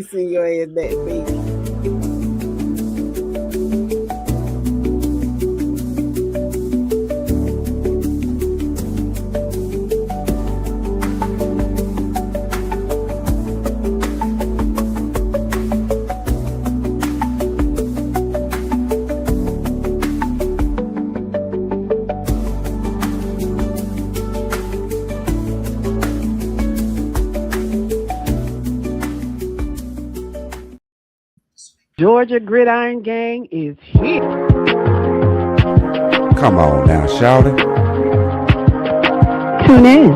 Send your ass back, baby. Georgia Gridiron Gang is here. Come on now, shout it. Tune in.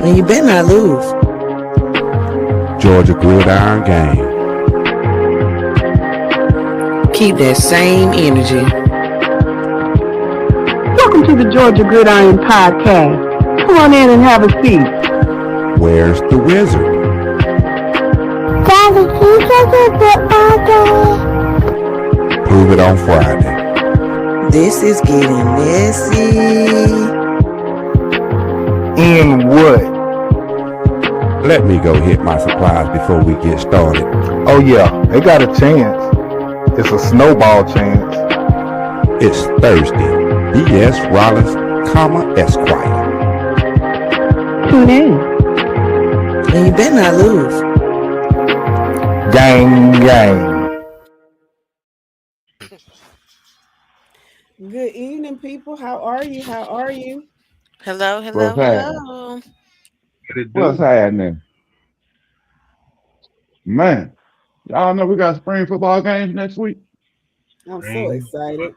And you better not lose. Georgia Gridiron Gang. Keep that same energy. Welcome to the Georgia Gridiron Podcast. Come on in and have a seat. Where's the wizard? Daddy, can you take a football game? Prove it on Friday. This is getting messy. In what? Let me go hit my supplies before we get started. Oh yeah, they got a chance. It's a snowball chance. It's Thursday. B.S. Rollins, Esquire. Tune in. And you better not lose. Gang. Good evening, people. How are you? How are you? Hello. What's happening? What's happening? Man, y'all know we got spring football games next week. I'm so excited.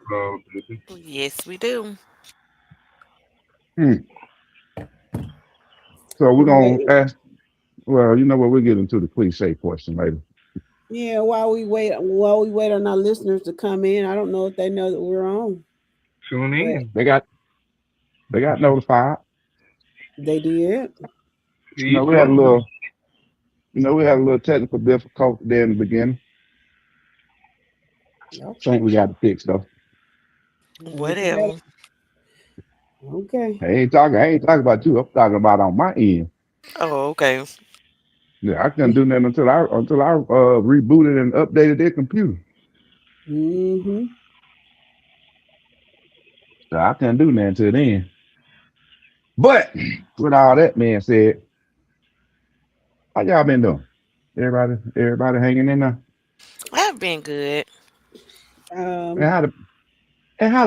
Yes, we do. So we're gonna ask. Well, you know what? We'll get into the cliche question later. Yeah, while we wait on our listeners to come in, I don't know if they know that we're on. Tune in. They got notified. They did. We had a little technical difficulty there in the beginning. I think we got to fix though. Whatever. Okay. I ain't talking about you. I'm talking about on my end. Oh, okay. Yeah, I couldn't do nothing until I rebooted and updated their computer. Mm-hmm. So I couldn't do nothing until then. But with all that being said, how y'all been doing? Everybody hanging in there? I've been good. And how the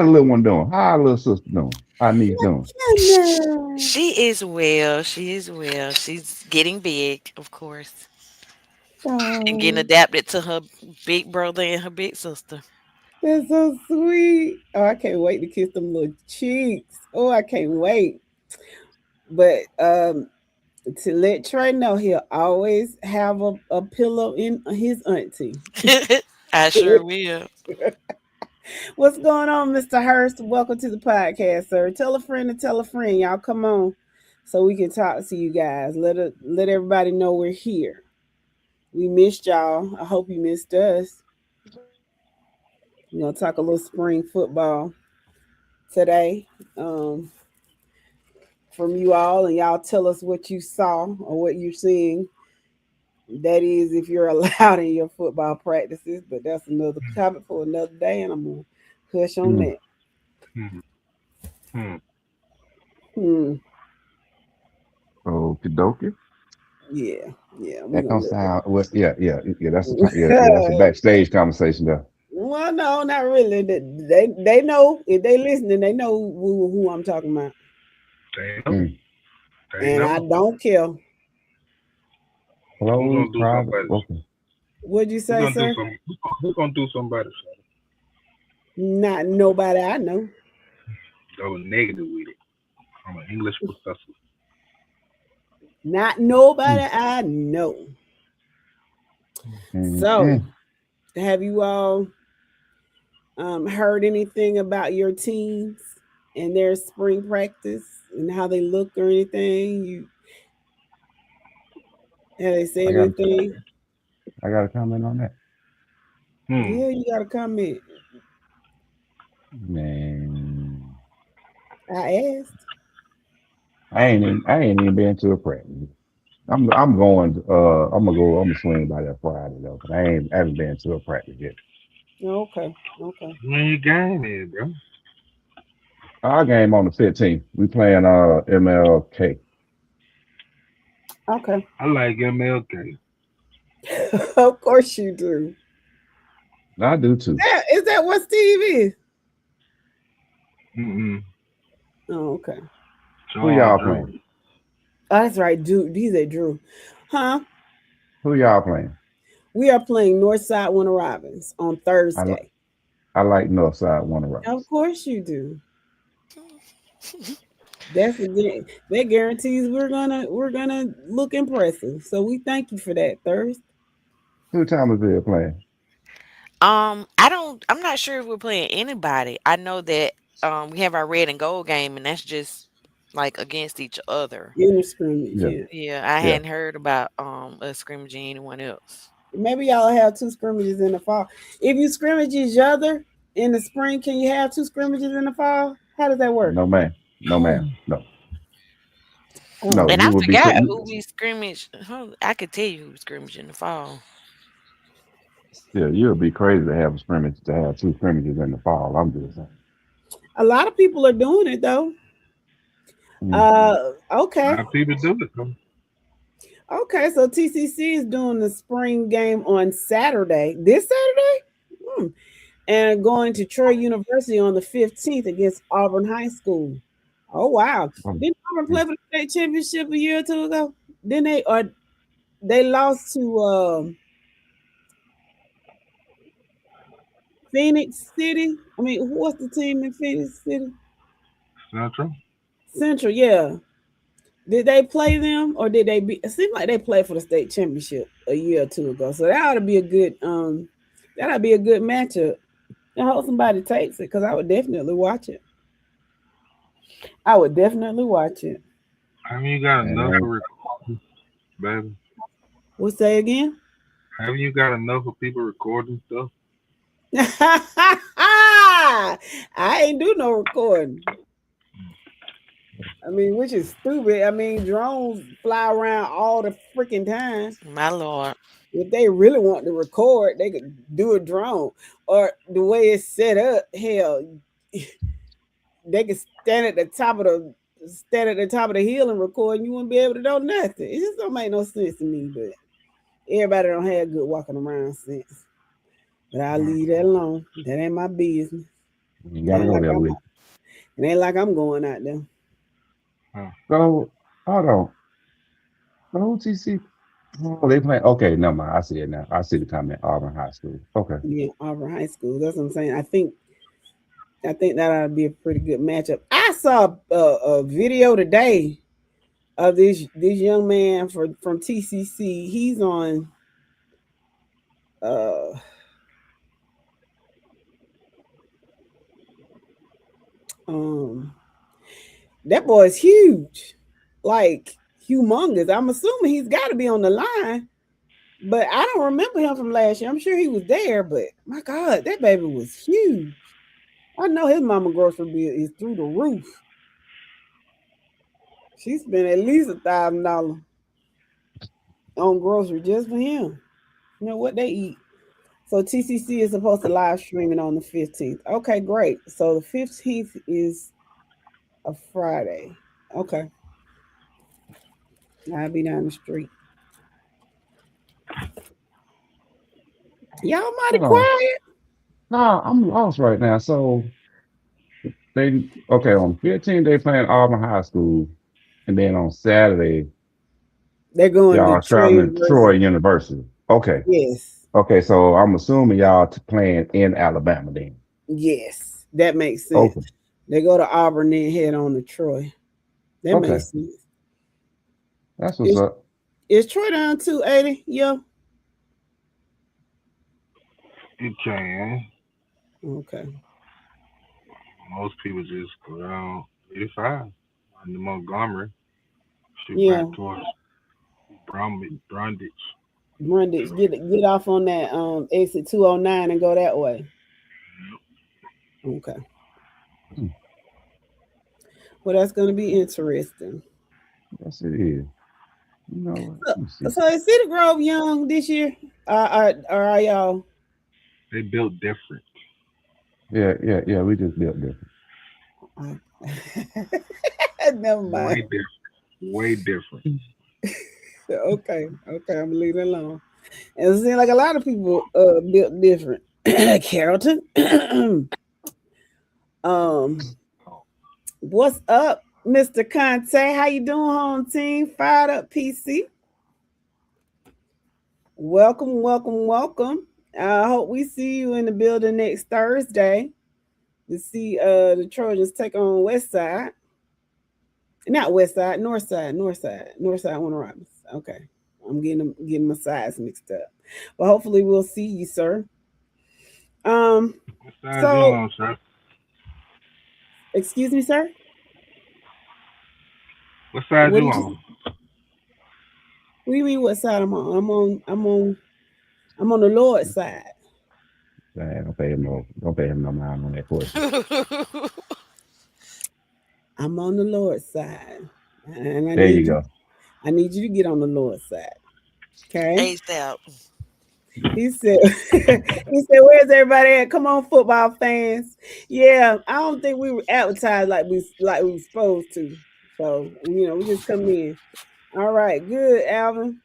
little one doing? How our little sister doing? Our niece doing? She is well. She's getting big, of course, and getting adapted to her big brother and her big sister. That's so sweet. Oh, I can't wait to kiss them little cheeks. Oh, I can't wait. But to let Trey know, he'll always have a pillow in his auntie. I sure will. What's going on, Mr. Hurst? Welcome to the podcast, sir. Tell a friend to tell a friend. Y'all come on so we can talk to you guys. Let everybody know we're here. We missed y'all. I hope you missed us. We're going to talk a little spring football today from you all, and y'all tell us what you saw or what you're seeing. That is, if you're allowed in your football practices, but that's another topic for another day, and I'm going to hush on that. Okie dokie. Yeah. That gonna sound yeah. That's a backstage conversation though. Well, no, not really. They know if they listening, they know who I'm talking about. And I don't care. What'd you say, sir? Who's gonna do somebody? Not nobody I know. Go negative with it. I'm an English professor. Not nobody I know. So, have you all heard anything about your teams and their spring practice and how they look or anything? Have they said anything? I got a comment on that. Yeah, you got a comment. Man, I asked. I ain't even been to a practice. I'm going. I'm gonna swing by that Friday though, 'cause I haven't been to a practice yet. Okay. When your game is, bro. Our game on the 15th. We playing MLK. Okay. I like MLK. Of course you do. I do too. Is that what Steve is? Mm-mm. Oh, okay. Who y'all playing? Oh, that's right, dude. He's at Drew. Huh? Who y'all playing? We are playing Northside Winter Robins on Thursday. I like Northside Winter Robins. Of course you do. That's again that guarantees we're gonna look impressive. So we thank you for that, Thursday. Who Thomasville playing? I'm not sure if we're playing anybody. I know that we have our red and gold game, and that's just like against each other. In the scrimmage, Yeah. yeah. Yeah, I hadn't heard about us scrimmaging anyone else. Maybe y'all have 2 scrimmages in the fall. If you scrimmage each other in the spring, can you have 2 scrimmages in the fall? How does that work? No man. No. Oh. No. And you I would be forgot putting- who we scrimmage. I could tell you who we scrimmage in the fall. Yeah, you'll be crazy to have 2 scrimmages in the fall. I'm just saying. A lot of people are doing it though. Okay. How people do it, though. Okay, so TCC is doing the spring game on Saturday. This Saturday? And going to Troy University on the 15th against Auburn High School. Oh wow. Didn't Auburn play for the state championship a year or 2 ago? Didn't they? Or they lost to Phoenix City? I mean, what's the team in Phoenix City? Central, yeah. Did they play them or did they be? It seemed like they played for the state championship a year or 2 ago. So that ought to be a good matchup. I hope somebody takes it because I would definitely watch it. Have you got enough man. for recording, baby? We'll say again. Have you got enough of people recording stuff? I ain't do no recording. I mean, which is stupid. I mean, drones fly around all the freaking time. My Lord. If they really want to record, they could do a drone. Or the way it's set up, hell, they could stand at the top of the hill and record, and you wouldn't be able to know nothing. It just don't make no sense to me. But everybody don't have good walking around sense. But I'll leave that alone. That ain't my business. You gotta go there with. It ain't like I'm going out there. So hold on. OTC. Oh, they playing. Okay, never mind. I see it now. I see the comment. Auburn High School. Okay. Yeah, Auburn High School. That's what I'm saying. I think that ought to be a pretty good matchup. I saw a video today of this young man from TCC. He's on that boy's huge, like humongous. I'm assuming he's got to be on the line, but I don't remember him from last year. I'm sure he was there, but my God, that baby was huge. I know his mama grocery bill is through the roof. She spent at least $1,000 on grocery just for him. You know what they eat. So TCC is supposed to live stream it on the 15th. Okay, great. So the 15th is a Friday. Okay. I'll be down the street. Y'all mighty quiet. No, I'm lost right now. So on 15 they playing Auburn High School, and then on Saturday they're going y'all to traveling to Troy University. Okay. Yes. Okay, so I'm assuming y'all playing in Alabama then. Yes, that makes sense. Okay. They go to Auburn, then head on to Troy. That makes sense. That's what's up. Is Troy down 280? Yeah. It can. Okay. Most people just go down 85 on the Montgomery. Yeah. Back towards Brundage. Get off on that exit 209 and go that way. Okay. Well, that's going to be interesting. Yes, it is. You know what? So, Let me see. so is Cedar Grove young this year? Or are y'all? They built different. Yeah. We just built different. Never mind. Way different. Okay, I'm gonna leave it alone. And it seems like a lot of people built different. Carrollton. What's up, Mr. Conte? How you doing, home team? Fired up PC. Welcome. I hope we see you in the building next Thursday to see the Trojans take on West Side. Not West Side, North Side, Warner Robins. Okay. I'm getting my sides mixed up. But hopefully we'll see you, sir. What side you on, sir? Excuse me, sir? What side you on? What do you mean what side I'm on? I'm on the Lord's side. Don't pay him no mind on that question. I'm on the Lord's side. And there you go. I need you to get on the Lord's side. Okay. ASAP. He said, where's everybody at? Come on, football fans. Yeah, I don't think we were advertised like we were supposed to. So, we just come in. All right, good, Alvin.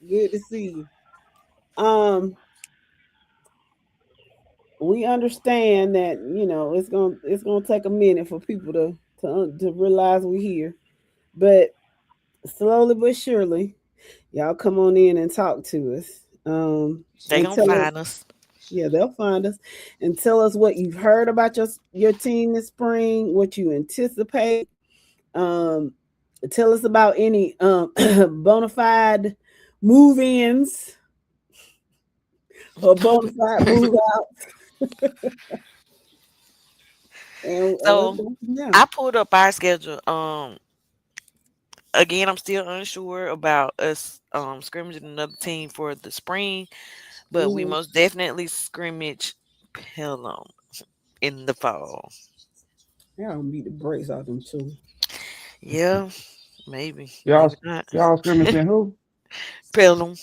Good to see you. We understand that, it's gonna take a minute for people to realize we're here. But slowly but surely, y'all come on in and talk to us. They gonna find us. Yeah, they'll find us and tell us what you've heard about your team this spring, what you anticipate. Tell us about any bona fide move-ins or bona fide move-outs. So I pulled up our schedule. Again, I'm still unsure about us scrimmaging another team for the spring, but we most definitely scrimmage Pelham in the fall. Yeah, I'll beat the brakes out them too. Yeah, maybe. Y'all Maybe scrimmaging who? Pelham.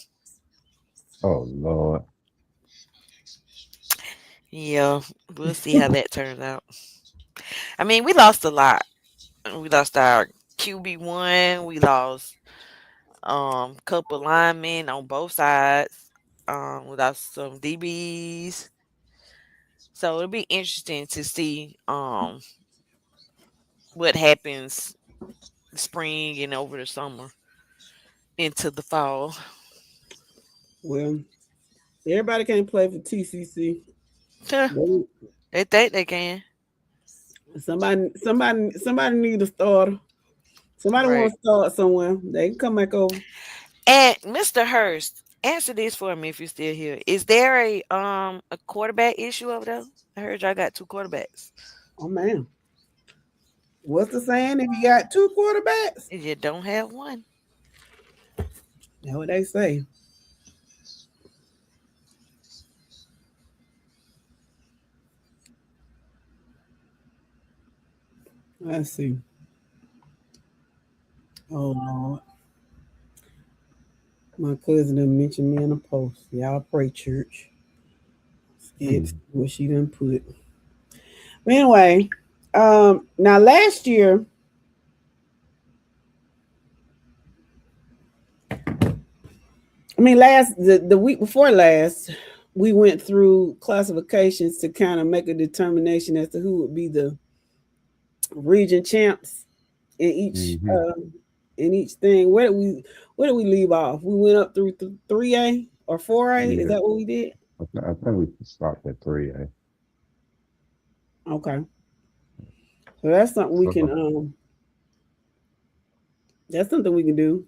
Oh Lord. Yeah, we'll see how that turns out. I mean, we lost a lot. We lost our QB1. We lost couple linemen on both sides. We lost some DBs. So it'll be interesting to see what happens spring and over the summer into the fall. Well, everybody can't play for TCC. They think they can. Somebody need a starter. Somebody want to start somewhere. They can come back over. And Mr. Hurst, answer this for me if you're still here. Is there a quarterback issue over there? I heard y'all got 2 quarterbacks. Oh man. What's the saying? If you got 2 quarterbacks, you don't have one. That's what they say. Let's see. Oh Lord. My cousin done mentioned me in a post. Y'all pray, church. It's what she done put. But anyway, now last year, the week before last, we went through classifications to kind of make a determination as to who would be the region champs in each thing. Where did we leave off? We went up through 3A or 4A. Yeah. Is that what we did? I think we stopped at 3A. Okay. So that's something we can that's something we can do.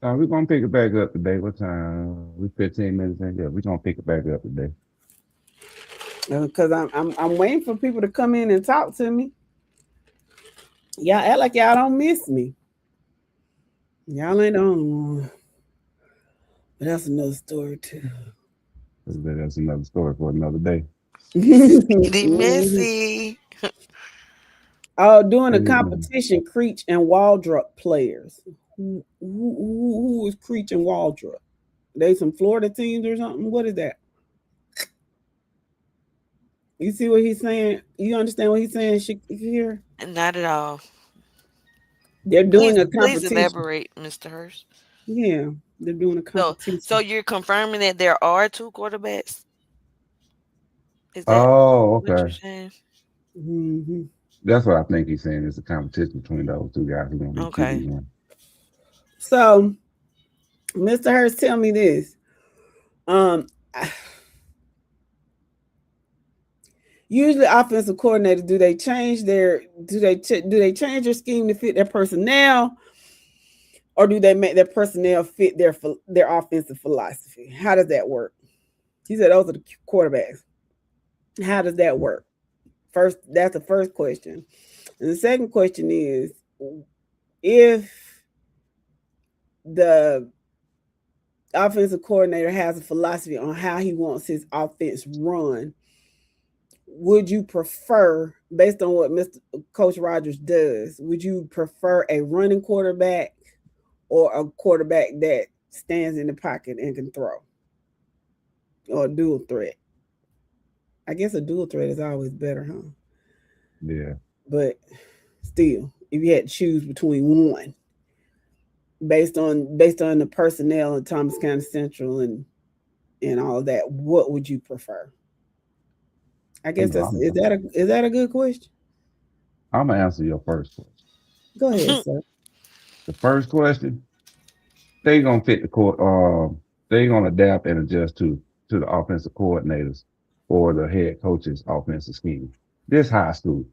We're gonna pick it back up today. What time? We 15 minutes in. Yeah, we're gonna pick it back up today. Because I'm waiting for people to come in and talk to me. Y'all act like y'all don't miss me. Y'all ain't the only one. But that's another story too. That's another story for another day. Messy. Oh, doing a competition, Creech and Waldrop players. Who is Creech and Waldrop? They some Florida teams or something? What is that? You see what he's saying? You understand what he's saying here? Not at all. They're doing Please, a please competition. elaborate, Mr. Hurst. Yeah, they're doing a competition. So you're confirming that there are 2 quarterbacks? Is that Oh, what you're okay. saying? Mm-hmm. That's what I think he's saying. It's a competition between those two guys who's gonna be Okay. QB1. So, Mr. Hurst, tell me this. Usually, offensive coordinators do they change their scheme to fit their personnel, or do they make their personnel fit their offensive philosophy? How does that work? He said those are the quarterbacks. How does that work? First, that's the first question. And the second question is, if the offensive coordinator has a philosophy on how he wants his offense run, would you prefer, based on what Coach Rogers does, would you prefer a running quarterback or a quarterback that stands in the pocket and can throw? Or a dual threat? I guess a dual threat is always better, huh? Yeah. But still, if you had to choose between one, based on the personnel in Thomas County Central and all of that, what would you prefer? I guess is that a good question? I'm gonna answer your first question. Go ahead, sir. The first question, they gonna fit the court. They gonna adapt and adjust to the offensive coordinators or the head coach's offensive scheme. This high school,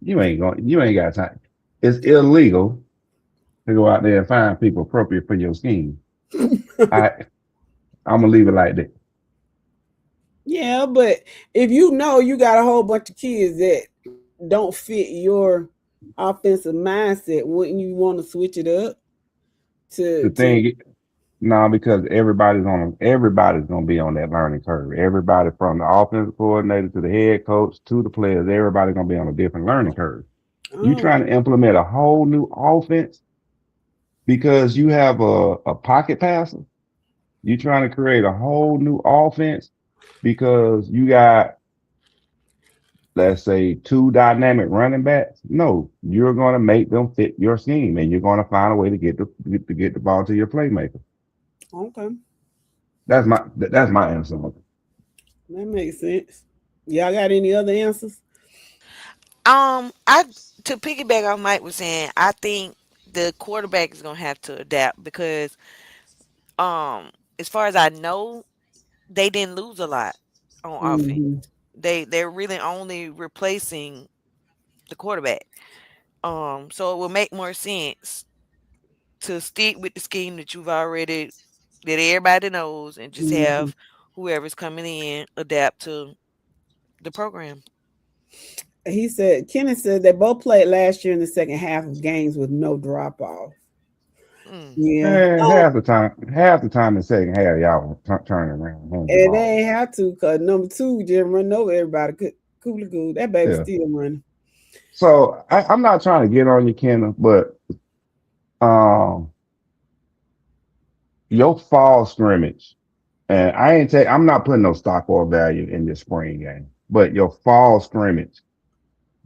you ain't got time. It's illegal to go out there and find people appropriate for your scheme. I'm gonna leave it like that. Yeah, but if you know you got a whole bunch of kids that don't fit your offensive mindset, wouldn't you want to switch it up? Because everybody's gonna be on that learning curve. Everybody from the offensive coordinator to the head coach to the players, everybody's gonna be on a different learning curve. You trying to implement a whole new offense because you have a pocket passer. You trying to create a whole new offense because you got, let's say, 2 dynamic running backs. No, you're going to make them fit your scheme, and you're going to find a way to get the ball to your playmaker. Okay, that's my answer. That makes sense. Y'all got any other answers? To piggyback off Mike was saying, I think the quarterback is gonna have to adapt because, as far as I know, they didn't lose a lot on offense. They're really only replacing the quarterback. So it will make more sense to stick with the scheme that everybody knows, and just have whoever's coming in adapt to the program. Kenneth said they both played last year in the second half of games with no drop off. Yeah, half the time in the second half, y'all turning around. And they ain't have to, because number 2 just run over everybody. Cool. That baby still running. So I'm not trying to get on you, Kenneth, but your fall scrimmage, and I'm not putting no stock or value in this spring game, but your fall scrimmage,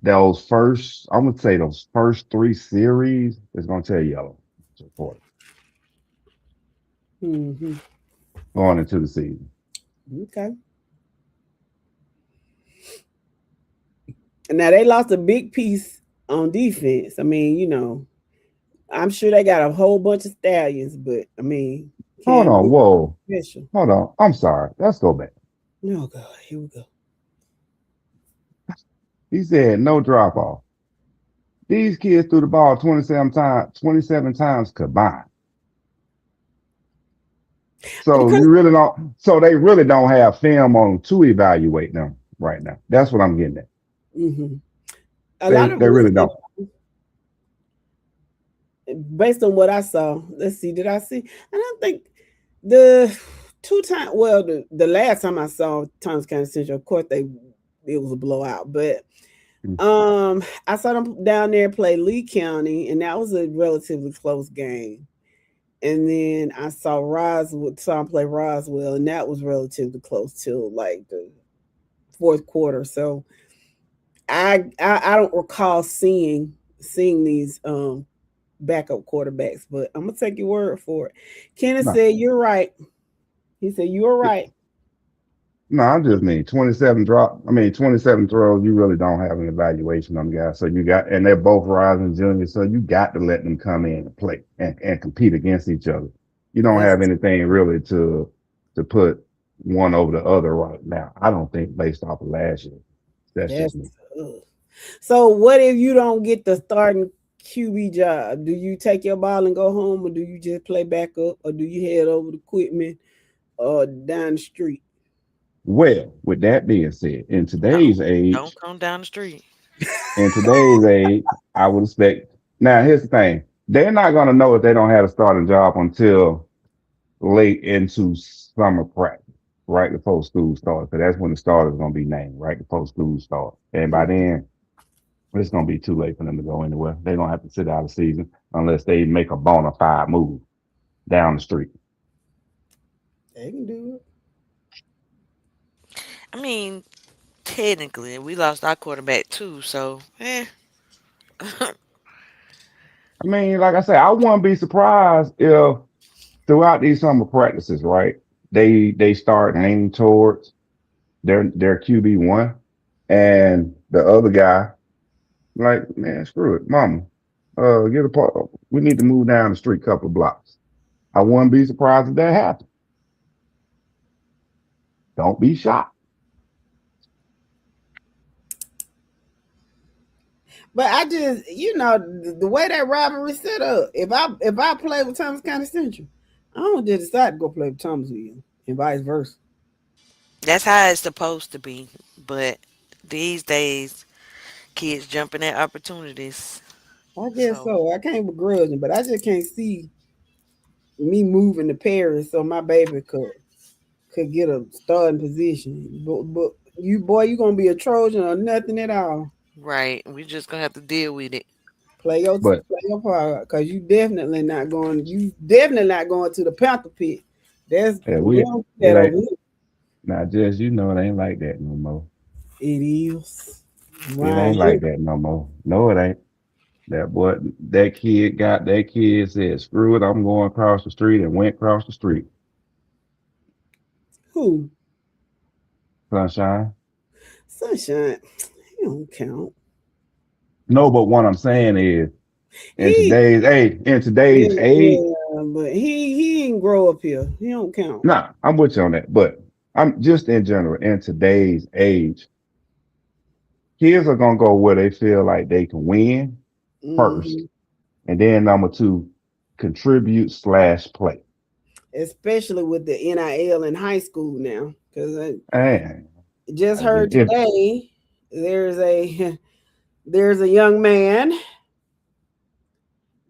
those first 3 series is going to tell yellow. Going into the season. Okay. Now they lost a big piece on defense. I mean, I'm sure they got a whole bunch of stallions, but I mean, hold on, hold on. I'm sorry. Let's go back. Oh God, here we go. He said no drop off. These kids threw the ball 27 times combined. So they really don't have film on to evaluate them right now. That's what I'm getting at. They really don't. Based on what I saw, let's see. Did I see? I don't think the 2 times. Well, the last time I saw Thomas County Central, of course it was a blowout. But I saw them down there play Lee County, and that was a relatively close game. And then I saw saw him play Roswell, and that was relatively close to like the fourth quarter. So I don't recall seeing these backup quarterbacks, but I'm gonna take your word for it. Kenneth No, said you're right. He said you were right. no, I just mean 27 drop. I mean 27 throws. You really don't have an evaluation on the guys. So you got, and they're both rising juniors. So you got to let them come in and play and compete against each other. You don't have That's anything really to put one over the other right now. I don't think based off of last year. That's that's just me. tough. So what if you don't get the starting QB job? Do you take your ball and go home, or do you just play backup, or do you head over to Quitman or down the street? Well, with that being said, Don't come down the street. I would expect. Now, here's the thing: they're not going to know if they don't have a starting job until late into summer practice, right before school starts. So that's when the starters going to be named, right before school starts. And by then, it's going to be too late for them to go anywhere. They're going to have to sit out the season unless they make a bona fide move down the street. They can do it. I mean, technically, we lost our quarterback too, so I mean, like I said, I wouldn't be surprised if throughout these summer practices, right, they start leaning towards their QB1 and the other guy, like, man, screw it, mama. Get a part. We need to move down the street a couple of blocks. I wouldn't be surprised if that happened. Don't be shocked. But I just, the way that rivalry set up. If I play with Thomas County Central, I don't just decide to go play with Thomasville, and vice versa. that's how it's supposed to be. But these days, kids jumping at opportunities. I guess So so. I can't begrudge him, but I just can't see me moving to Paris so my baby could get a starting position. But you gonna be a Trojan or nothing at all. right, we just gonna have to deal with it. But Play your part, because you definitely not going. You definitely not going to the Panther pit. That's yeah, we we don't do it that over ain't here. not just it ain't like that no more. It is It right ain't here. like that no more. No, it ain't. That kid said, screw it, I'm going across the street and went across the street. Who? Sunshine. Sunshine. He don't count. No, but what I'm saying is He in today's age, yeah, but he didn't grow up here. He don't count. nah, I'm with you on that. But I'm just in general, in today's age, kids are gonna go where they feel like they can win first, Hmm. and then number two, contribute/play. Especially with the NIL in high school now, because I And just I mean, heard if today there's a there's a young man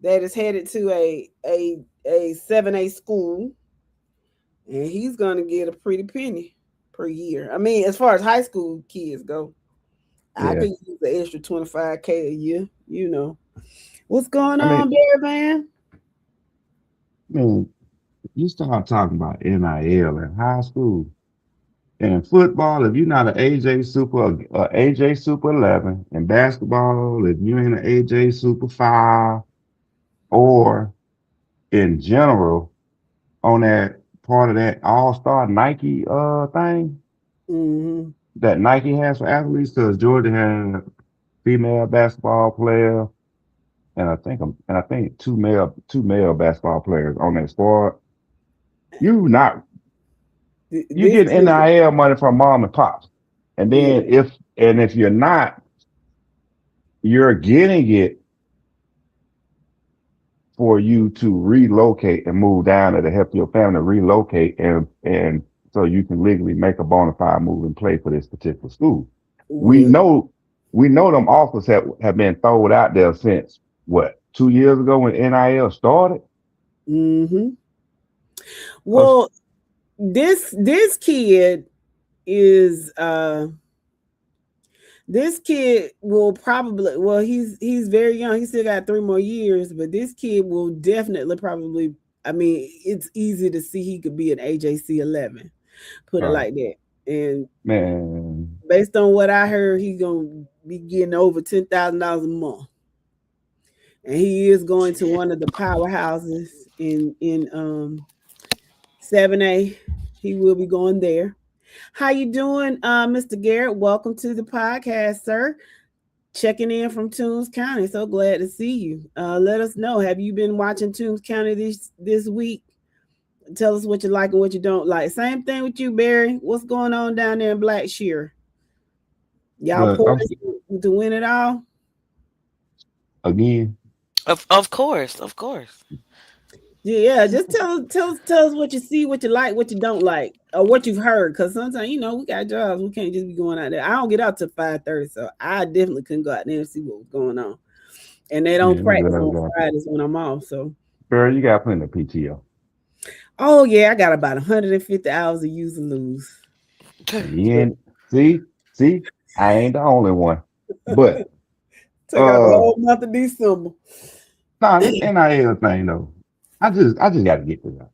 that is headed to a 7A school, and he's gonna get a pretty penny per year. I mean, as far as high school kids go, I yeah, could use the extra 25K a year. What's going I mean, on, Bear Man? I mean, you start talking about NIL in high school. In football, if you're not an AJ Super 11, in basketball, if you ain't an AJ Super 5, or in general, on that part of that All-Star Nike thing Mm-hmm. that Nike has for athletes, because Georgia had a female basketball player, and I think two male basketball players on that squad. You not you This get kid, NIL money from mom and pops. And yeah. then if you're not, you're getting it for you to relocate and move down there to help your family relocate and so you can legally make a bona fide move and play for this particular school. We Well, know we know them offers have been thrown out there since what, 2 years ago when NIL started? mm-hmm. Because Well, this kid is this kid will probably, well, he's very young. He still got 3 more years, but this kid will definitely probably I mean, it's easy to see he could be an AJC 11, put it Right. like that. And Man, based on what I heard, he's gonna be getting over $10,000 a month, and he is going to one of the powerhouses in 7A. He will be going there. How you doing, Mr. Garrett? Welcome to the podcast, sir. Checking in from Toombs County. So glad to see you. Let us know. Have you been watching Toombs County this week? Tell us what you like and what you don't like. Same thing with you, Barry. What's going on down there in Blackshear? Y'all but poised to win it all? again, Of course. Yeah, just tell us what you see, what you like, what you don't like, or what you've heard. Because sometimes, we got jobs. We can't just be going out there. I don't get out till 5:30, so I definitely couldn't go out there and see what was going on. And they don't practice on Fridays when I'm off. So, Barry, you got plenty of PTO. Oh yeah, I got about 150 hours of use and lose. Yeah, see, I ain't the only one. But take out the whole month of December. this NIL thing though, I just got to get to that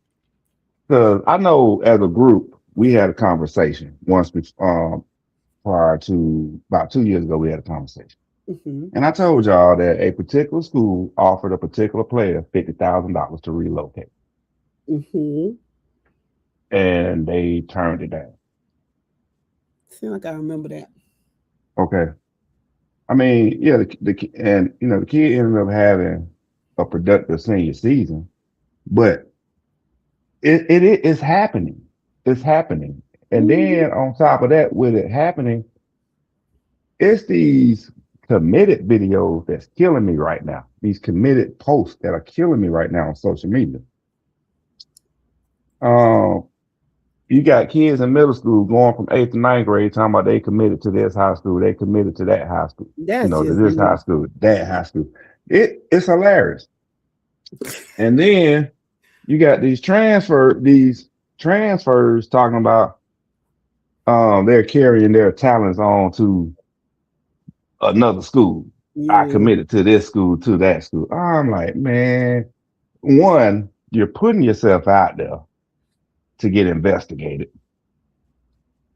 because I know as a group we had a conversation once prior to about 2 years ago. We had a conversation, and I told y'all that a particular school offered a particular player $50,000 to relocate. And they turned it down. Seems like I remember that. Okay. I mean, yeah, the kid ended up having a productive senior season, but it's happening. It's happening. And then on top of that, with it happening, it's these committed videos that's killing me right now. These committed posts that are killing me right now on social media. You got kids in middle school going from 8th to 9th grade talking about they committed to this high school, they committed to that high school, to this high school, that high school. It's hilarious. And then you got these transfers talking about they're carrying their talents on to another school. Yeah. I committed to this school, to that school. I'm like, man, one, you're putting yourself out there to get investigated.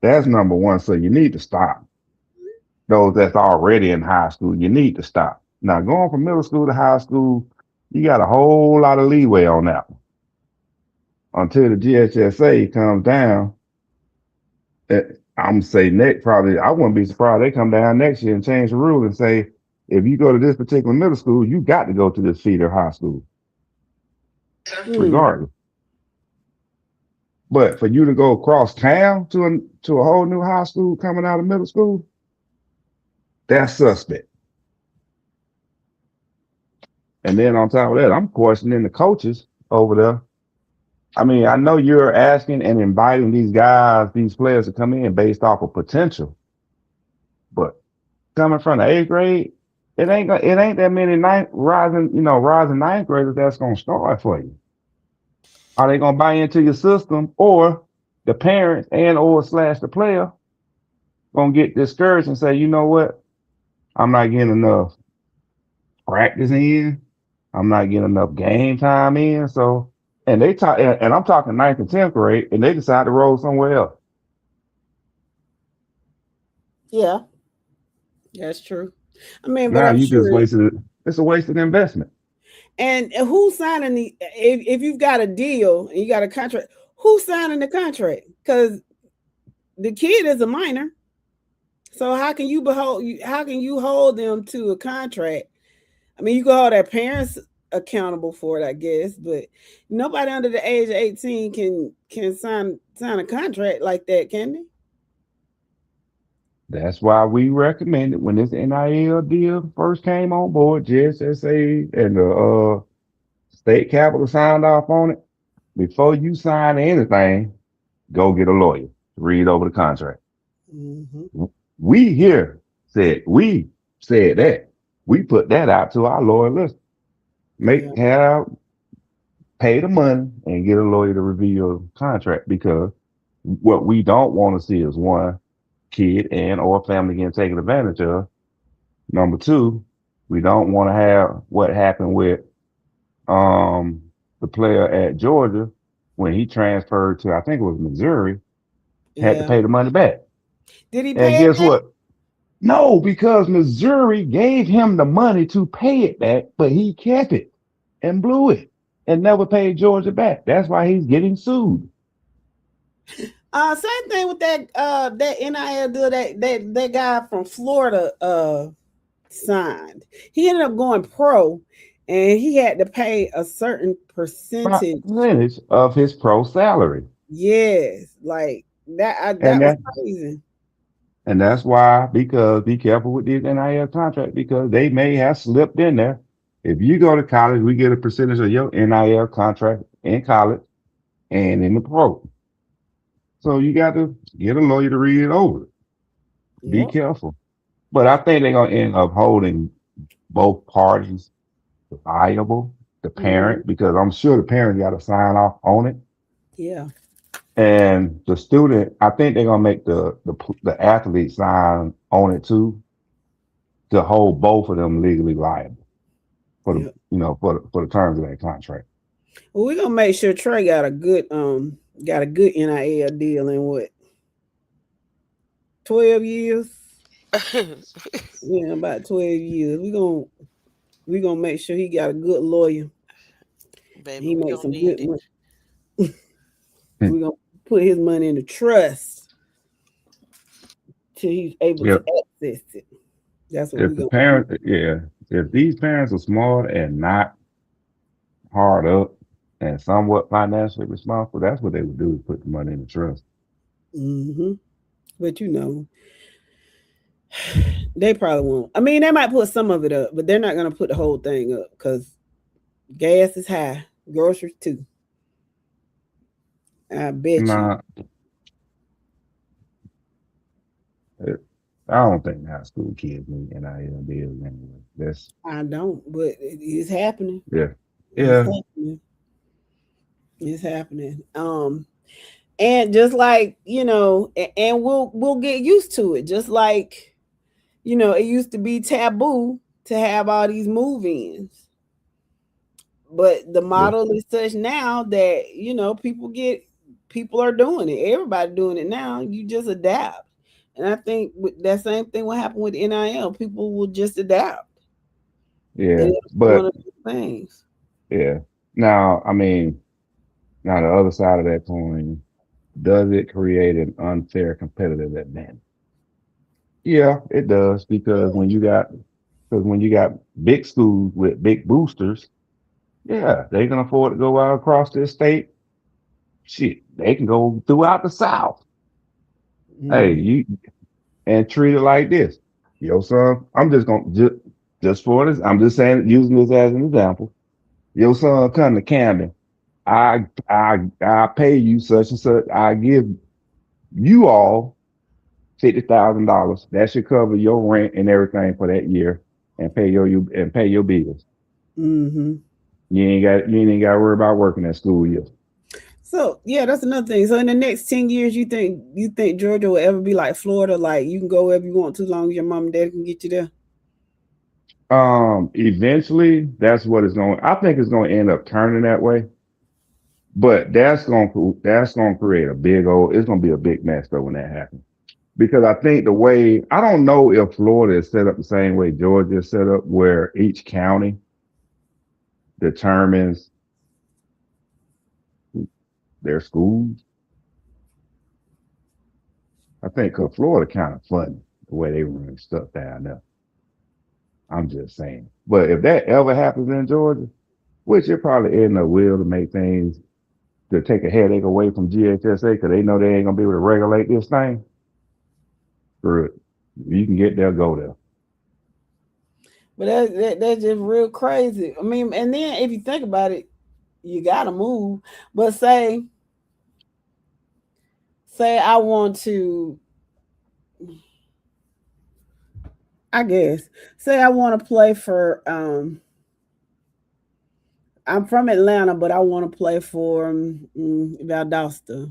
That's number one. So you need to stop. Those that's already in high school, you need to stop. Now going from middle school to high school, you got a whole lot of leeway on that one. Until the GHSA comes down, I'm gonna say next probably, I wouldn't be surprised they come down next year and change the rule and say, if you go to this particular middle school, you got to go to this feeder high school. Regardless. But for you to go across town to a whole new high school coming out of middle school, that's suspect. And then on top of that, I'm questioning the coaches over there. I mean, I know you're asking and inviting these players to come in based off of potential, but coming from the 8th grade, it ain't that many rising 9th graders that's gonna start for you. Are they gonna buy into your system, or the parents or the player gonna get discouraged and say, you know what, I'm not getting enough practice in, I'm not getting enough game time in, so and I'm talking 9th and 10th grade, and they decide to roll somewhere else. Yeah, that's true. I mean, but now you just wasted it. It's a wasted investment. And who's signing if you've got a deal and you got a contract, who's signing the contract? Because the kid is a minor. So how can you hold them to a contract? I mean, you can hold their parents accountable for it, I guess, but nobody under the age of 18 can sign a contract like that, can they? That's why we recommended when this NIL deal first came on board, GSSA and the state capitol signed off on it. Before you sign anything, go get a lawyer, read over the contract. Mm-hmm. We said that. We put that out to our lawyer list. Pay the money and get a lawyer to review your contract, because what we don't want to see is one, kid and or family getting taken advantage of. Number two, we don't want to have what happened with the player at Georgia, when he transferred to, I think it was Missouri, had to Yeah. pay the money back. Did he And pay it guess back? what? No, because Missouri gave him the money to pay it back, but he kept it and blew it and never paid Georgia back. That's why he's getting sued. Same thing with that NIL deal that guy from Florida signed. He ended up going pro, and he had to pay a certain percentage Of his pro salary. Yes, like that. That And was that crazy. and that's why, because be careful with these NIL contracts, because they may have slipped in there. If you go to college, we get a percentage of your NIL contract in college and in the pro. So you got to get a lawyer to read it over. Be Yep. careful. But I think they're gonna end up holding both parties liable, the parent, because I'm sure the parent got to sign off on it. Yeah. And the student, I think they're gonna make the athlete sign on it too, to hold both of them legally liable for the Yep. for the terms of that contract. Well, we're gonna make sure Trey got a good NIL deal in what 12 years. Yeah, about 12 years. We're gonna make sure he got a good lawyer. Baby, He we makes gonna some need good it. money. We're gonna put his money in the trust till he's able Yep. to access it. That's what If we're the gonna parent, if these parents are smart and not hard up and somewhat financially responsible, that's what they would do, is put the money in the trust. Mm-hmm. But they probably won't. I mean, they might put some of it up, but they're not gonna put the whole thing up because gas is high, groceries too. I bet Nah, I don't think high school kids need NIL deals anyway. That's I don't, but it's happening. yeah. It's happening. It's happening. And just like, and we'll get used to it. Just like, it used to be taboo to have all these move-ins. But the model is such now that, people are doing it. Everybody doing it now. You just adapt. And I think that same thing will happen with NIL. People will just adapt. Yeah, but one of the things. yeah. Now, I mean, now the other side of that coin, does it create an unfair competitive advantage? Yeah, it does, because when you got big schools with big boosters, yeah, they can afford to go out across this state. Shit, they can go throughout the South. Hey, you and treat it like this. Yo, son, I'm just gonna just for this. I'm just saying, using this as an example. Your son come to Camden. I pay you such and such. I give you all $50,000. That should cover your rent and everything for that year, and pay your bills. Mm-hmm. You ain't got to worry about working at school year. So yeah, that's another thing. So in the next 10 years, you think Georgia will ever be like Florida? Like you can go wherever you want, too long as your mom and dad can get you there. Eventually, that's what it's going. I think it's going to end up turning that way. But that's going to create a big old. It's going to be a big mess though when that happens. Because I think I don't know if Florida is set up the same way Georgia is set up, where each county determines their schools. I think because Florida kind of funny the way they run stuff down there. I'm just saying. But if that ever happens in Georgia, which it probably end up will, to make things, to take a headache away from GHSA, because they know they ain't gonna be able to regulate this thing. Screw it. You can get there, go there. But that's just real crazy. I mean, and then if you think about it, you gotta move. But say I want to, I guess, say I want to play for, I'm from Atlanta, but I want to play for Valdosta.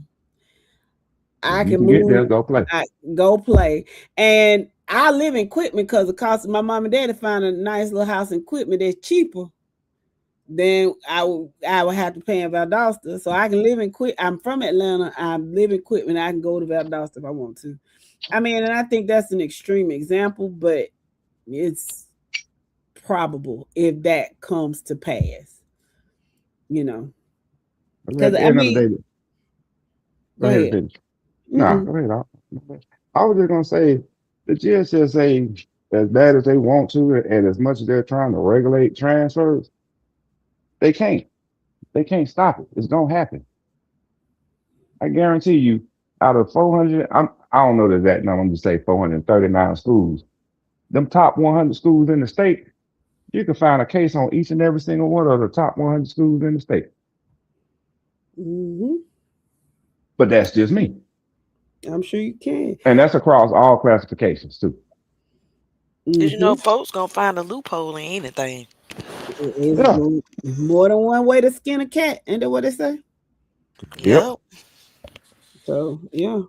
I can move. Get there, go play. Go play. And I live in Quitman because it costs my mom and dad to find a nice little house in Quitman that's cheaper then I would have to pay in Valdosta. So I can live in Quit. I'm from Atlanta. I live in Quitman. I can go to Valdosta if I want to. I mean, and I think that's an extreme example, but it's probable if that comes to pass. You know, At the end of the day, go ahead. finish. No, go ahead. I was just gonna say the GSSA, as bad as they want to, and as much as they're trying to regulate transfers, they can't. They can't stop it. It's gonna happen. I guarantee you, out of 400, I don't know the exact number. I'm just say 439 schools. Them top 100 schools in the state, you can find a case on each and every single one of the top 100 schools in the state. Mm-hmm. But that's just me. I'm sure you can. And that's across all classifications too. Did you know folks gonna find a loophole in anything? It's more than one way to skin a cat. Ain't that what they say? Yep. So yeah.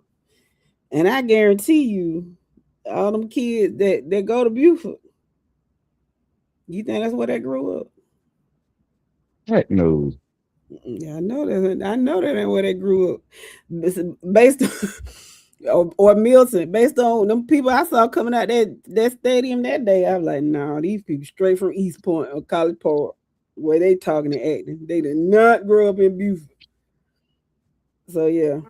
And I guarantee you, all them kids that go to Buford, you think that's where they grew up? Heck no. Yeah, I know that. I know that ain't where they grew up. Based on, or Milton, based on them people I saw coming out that stadium that day, I was like, nah, these people straight from East Point or College Park, where they talking and acting. They did not grow up in Buford. So yeah,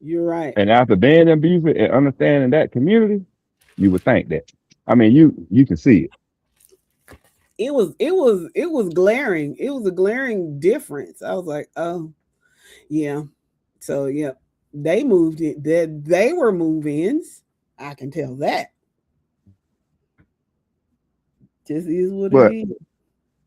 you're right. And after being in Buford and understanding that community, you would think that. I mean, you can see it. It was glaring. It was a glaring difference. I was like, oh, yeah. So yeah, they moved it. They were move-ins. I can tell that. Just is what it is.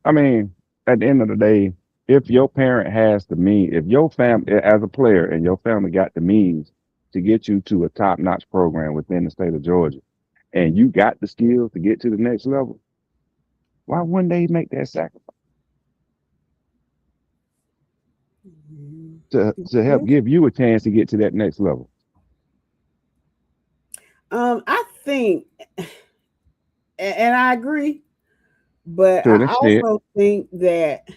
I mean, at the end of the day, if your parent has the means, if your family, as a player, and your family got the means to get you to a top-notch program within the state of Georgia, and you got the skills to get to the next level, why wouldn't they make that sacrifice to help give you a chance to get to that next level? I think, and I agree, but I also think that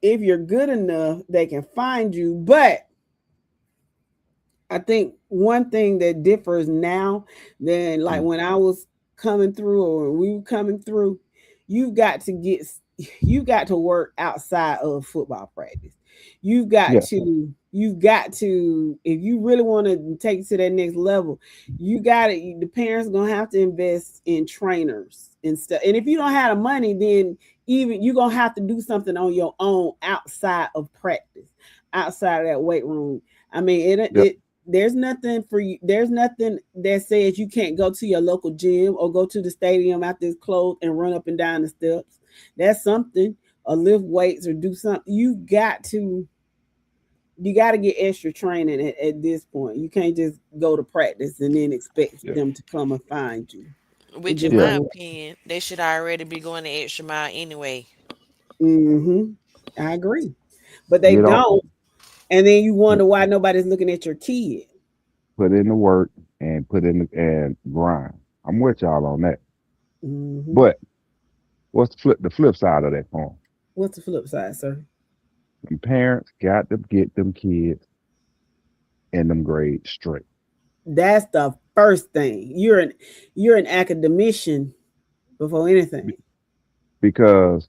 if you're good enough, they can find you. But I think one thing that differs now than like when I was coming through or we were coming through, you've got to work outside of football practice. You've got to, if you really want to take it to that next level, the parents are going to have to invest in trainers and stuff. And if you don't have the money, then even you're going to have to do something on your own outside of practice, outside of that weight room. I mean, there's nothing for you. There's nothing that says you can't go to your local gym or go to the stadium after it's closed and run up and down the steps. That's something, or lift weights or do something. You got to get extra training at this point. You can't just go to practice and then expect them to come and find you. Which, in my opinion, they should already be going the extra mile anyway. I agree, but they don't. And then you wonder why nobody's looking at your kid. Put in the work and and grind. I'm with y'all on that. But what's the flip side of that coin? What's the flip side, sir? Them parents got to get them kids in them grades straight. That's the first thing. You're an academician before anything. Because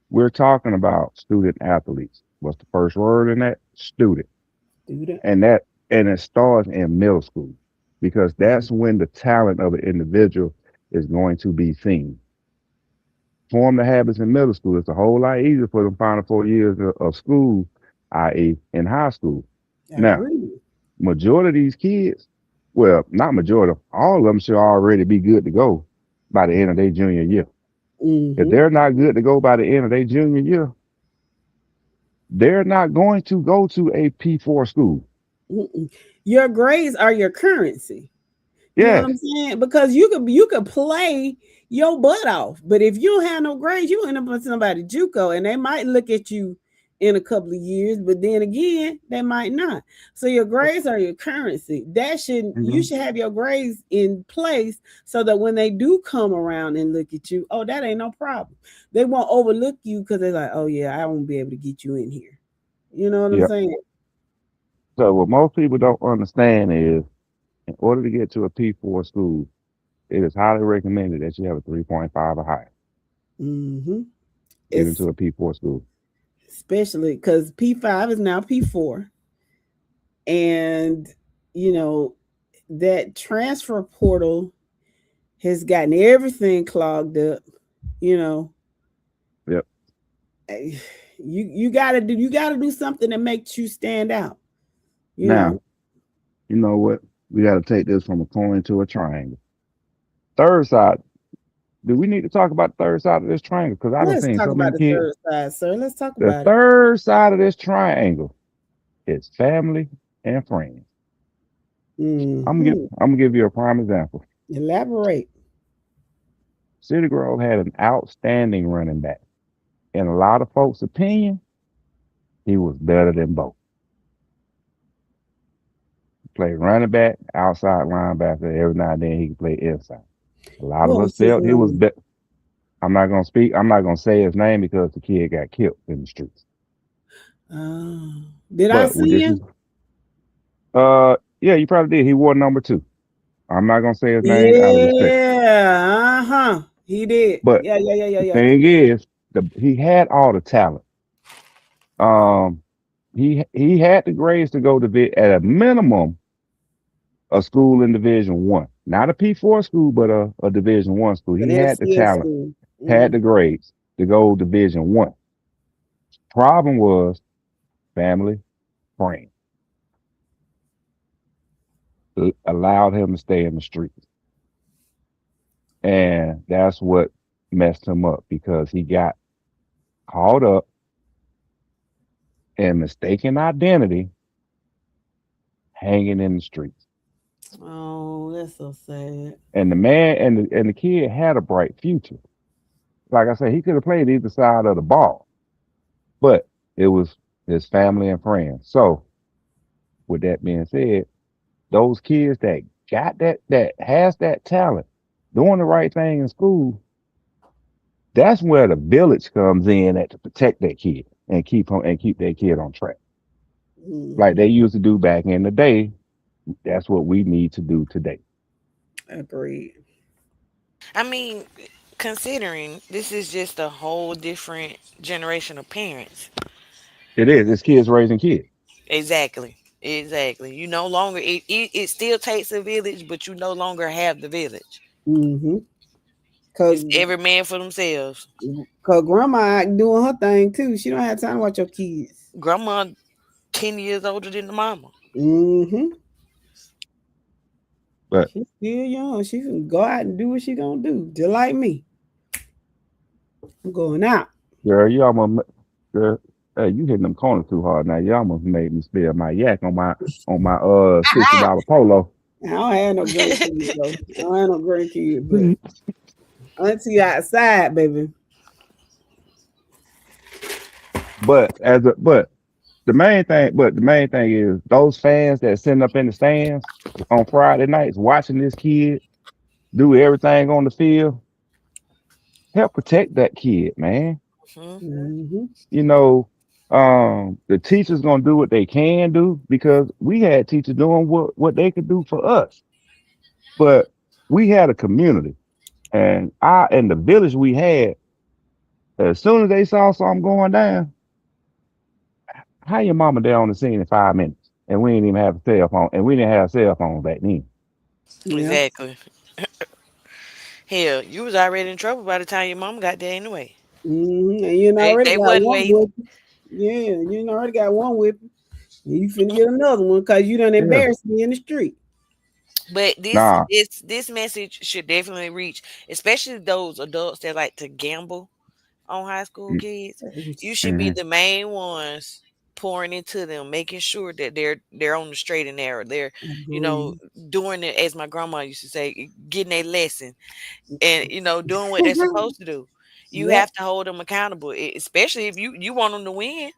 we're talking about student athletes. What's the first word in that? Student. And it starts in middle school, because that's when the talent of an individual is going to be seen. Form the habits in middle school. It's a whole lot easier for them final 4 years of school, i.e. in high school. Now, majority of these kids, well, not majority, all of them should already be good to go by the end of their junior year. If they're not good to go by the end of their junior year, they're not going to go to a P4 school. Your grades are your currency. You know what I'm saying? Because you could play your butt off, but if you don't have no grades, you end up with somebody JUCO, and they might look at you in a couple of years, but then again, they might not. So your grades are your currency. You should have your grades in place so that when they do come around and look at you, oh, that ain't no problem. They won't overlook you because they're like, oh yeah, I won't be able to get you in here. You know what I'm Yeah. saying? So what most people don't understand is, in order to get to a P4 school, it is highly recommended that you have a 3.5 or higher. Mm-hmm. Get It's into a P4 school. especially because P5 is now P4, and you know that transfer portal has gotten everything clogged up. You know, Yep. you gotta do something that makes you stand out. You Now, know, you know what? We got to take this from a coin to a triangle. Third side. Do we need to talk about the third side of this triangle? Because I done let's seen talk so about many the kids. third side, sir. Let's talk The about it. third side of this triangle is family and friends. Mm-hmm. I'm gonna give you a prime example. Elaborate. City Grove had an outstanding running back. In a lot of folks' opinion, he was better than both. Played running back, outside linebacker. Every now and then he could play inside. A lot of What us was his felt he was name? better. I'm not gonna speak. I'm not gonna say his name because the kid got killed in the streets. Did I But see this is him? yeah, you probably did. He wore number 2. I'm not gonna say his name out of respect. Yeah, he did. But Yeah. the thing is, he had all the talent. Um, he had the grades to go to at a minimum a school in Division 1, not a P4 school, but a Division 1 school. An He had the FCS talent, school. had the grades to go Division 1. Problem was family, friend allowed him to stay in the streets, and that's what messed him up because he got caught up in mistaken identity, hanging in the streets. Oh, that's so sad. And the man and the kid had a bright future. Like I said, he could have played either side of the ball, but it was his family and friends. So, with that being said, those kids that got that has that talent, doing the right thing in school, that's where the village comes in to protect that kid and keep that kid on track. Like they used to do back in the day. That's what we need to do today. Agreed. I mean, considering this is just a whole different generation of parents. It is. It's kids raising kids. Exactly. You no longer it still takes a village, but you no longer have the village. Mm-hmm. Cause, It's every man for themselves. Cause grandma doing her thing too. She don't have time to watch your kids. Grandma 10 years older than the mama. Mm-hmm. But she's still young. She can go out and do what she gonna do, just like me. I'm going out. girl, you almost girl, you hitting them corners too hard now. You almost made me spill my yak on my $60 polo. I don't have no grandkids though. I don't have no grandkids, but auntie outside, baby. But the main thing is those fans that sitting up in the stands on Friday nights watching this kid do everything on the field, help protect that kid, man. Mm-hmm. You know, the teachers gonna do what they can do because we had teachers doing what they could do for us. But we had a community, and the village we had, as soon as they saw something going down, how your mama there on the scene in 5 minutes, and we didn't even have a cell phone, and we didn't have a cell phone back then. Yeah. Exactly. Hell, you was already in trouble by the time your mom got there anyway. Mm-hmm. And you already They got wasn't one waiting. whipping. Yeah, you already got one whipping. You finna get another one because you done embarrassed me in the street. But Nah, this message should definitely reach, especially those adults that like to gamble on high school kids. You should be mm-hmm. the main ones pouring into them, making sure that they're on the straight and narrow. They're, doing it, as my grandma used to say, getting a lesson and doing what they're supposed to do. You Yep. have to hold them accountable, especially if you want them to win.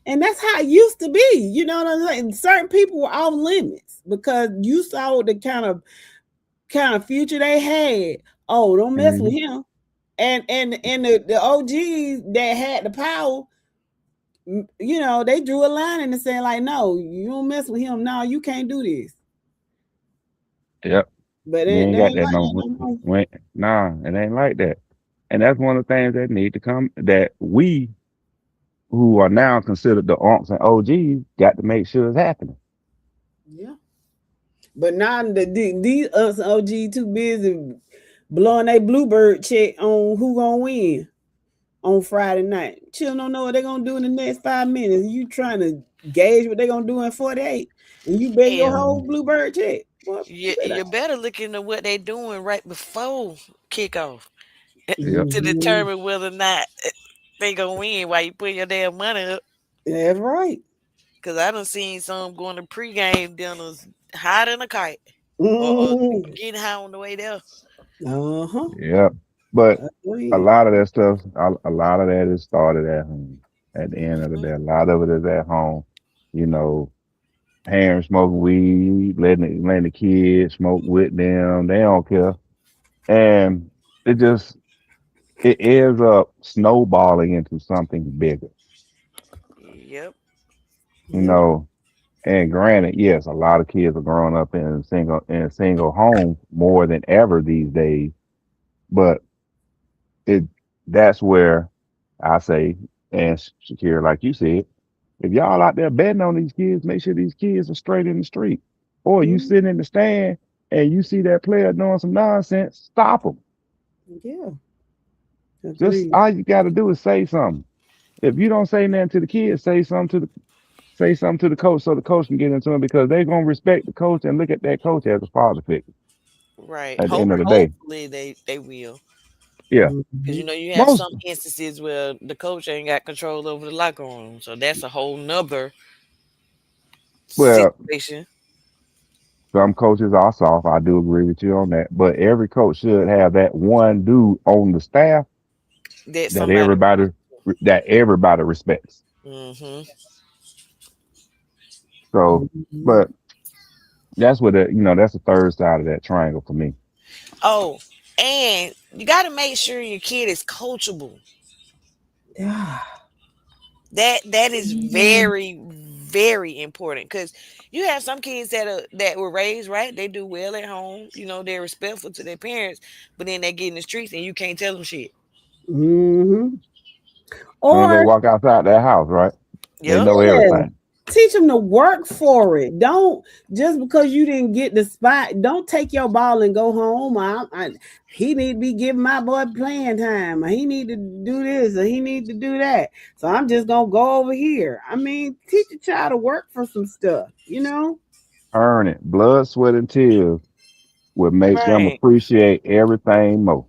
And that's how it used to be. You know what I'm saying? Certain people were off limits because you saw the kind of future they had. Oh, don't mess with him. And the OGs that had the power, you know, they drew a line in the sand like, no, you don't mess with him. No, you can't do this. Yep. But We it ain't ain't got that like no that no more. nah, it ain't like that. And that's one of the things that need to come that we who are now considered the unks and OGs got to make sure it's happening. Yeah. But now these us OG too busy blowing a bluebird check on who gonna win on Friday night. Children don't know what they're gonna do in the next 5 minutes. You trying to gauge what they're gonna do in 48, and you bet your Hell, whole bluebird check. Well, you better look into what they doing right before kickoff Yep. to determine whether or not they gonna win while you put your damn money up. That's right. Cause I done seen some going to pregame dinners higher than a kite, or Mhm. getting high on the way there. Uh-huh. Yep. But a Agreed. lot of that stuff, a lot of that is started at home. At the end of the day, a lot of it is at home. You know, parents smoking weed, letting the kids smoke with them. They don't care, and it ends up snowballing into something bigger. Yep. You Yeah. know, and granted, yes, a lot of kids are growing up in single homes more than ever these days, but it that's where I say, and Shakira, like you said, if y'all out there betting on these kids, make sure these kids are straight in the street. Or you Mhm. sitting in the stand and you see that player doing some nonsense, stop them. Yeah. Just Agreed. all you got to do is say something. If you don't say nothing to the kids, say something to the coach so the coach can get into them because they're gonna respect the coach and look at that coach as a father figure Right. at the end of the day. Hopefully they will. Yeah, Because Mhm. you have most some instances where the coach ain't got control over the locker room, so that's a whole nother well, situation some coaches are soft. I do agree with you on that, but every coach should have that one dude on the staff that that somebody. everybody respects. Hmm. So, Mhm. but that's what that's the third side of that triangle for me. Oh, and you got to make sure your kid is coachable. Yeah. That is very very important because you have some kids that were raised right. They do well at home. They're respectful to their parents, but then they get in the streets and you can't tell them shit. Mm-hmm. As soon as they Or walk outside their house, right? They Yep. know yeah, everything. teach them to work for it. Don't just because you didn't get the spot. Don't take your ball and go home. He need to be giving my boy playing time. Or he need to do this or he need to do that. So I'm just gonna go over here. I mean, teach a child to work for some stuff. You know. Earn it. Blood, sweat, and tears will make them Right. appreciate everything more.